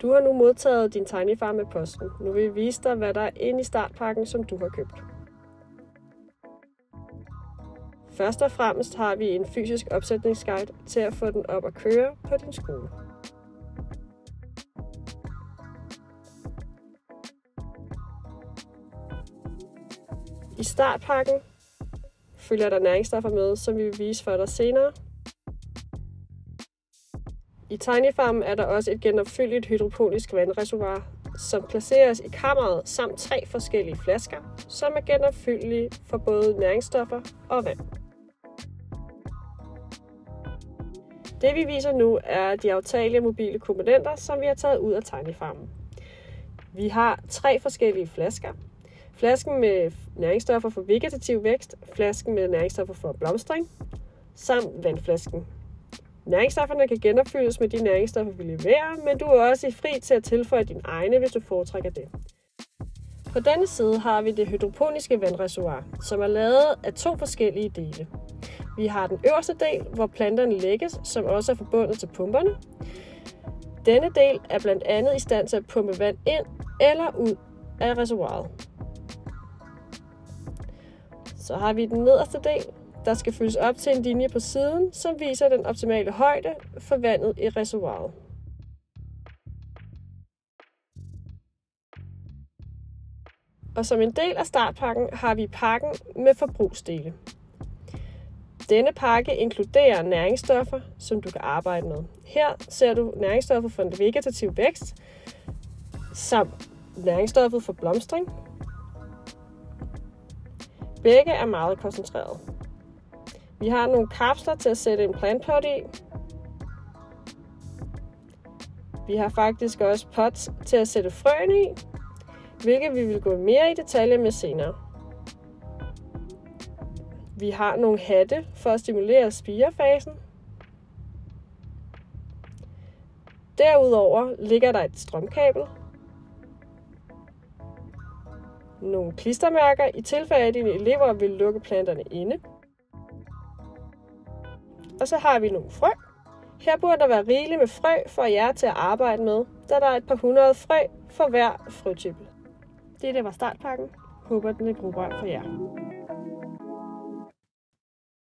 Du har nu modtaget din Tinyfarm med posten. Nu vil vi vise dig, hvad der er inde i startpakken, som du har købt. Først og fremmest har vi en fysisk opsætningsguide til at få den op at køre på din skole. I startpakken følger der næringsstoffer med, som vi vil vise for dig senere. I Tinyfarm er der også et genopfyldeligt hydroponisk vandreservoir, som placeres i kammeret samt 3 forskellige flasker, som er genopfyldelige for både næringsstoffer og vand. Det vi viser nu er de aftagelige mobile komponenter, som vi har taget ud af Tinyfarmen. Vi har 3 forskellige flasker. Flasken med næringsstoffer for vegetativ vækst, flasken med næringsstoffer for blomstring, samt vandflasken. Næringsstofferne kan genopfyldes med de næringsstoffer, vi leverer, men du er også fri til at tilføje dine egne, hvis du foretrækker det. På denne side har vi det hydroponiske vandreservoir, som er lavet af 2 forskellige dele. Vi har den øverste del, hvor planterne lægges, som også er forbundet til pumperne. Denne del er blandt andet i stand til at pumpe vand ind eller ud af reservoiret. Så har vi den nederste del, der skal fyldes op til en linje på siden, som viser den optimale højde for vandet i reservoiret. Og som en del af startpakken har vi pakken med forbrugsdele. Denne pakke inkluderer næringsstoffer, som du kan arbejde med. Her ser du næringsstoffer for den vegetative vækst, samt næringsstoffet for blomstring. Begge er meget koncentrerede. Vi har nogle kapsler til at sætte en plantpot i. Vi har faktisk også pots til at sætte frøene i, hvilket vi vil gå mere i detaljer med senere. Vi har nogle hatte for at stimulere spirefasen. Derudover ligger der et strømkabel. Nogle klistermærker i tilfælde af, at dine elever vil lukke planterne inde. Og så har vi nogle frø. Her burde der være rigeligt med frø for jer til at arbejde med, da der er et par 100 frø for hver frøtype. Det var startpakken. Håber den er brugbart for jer.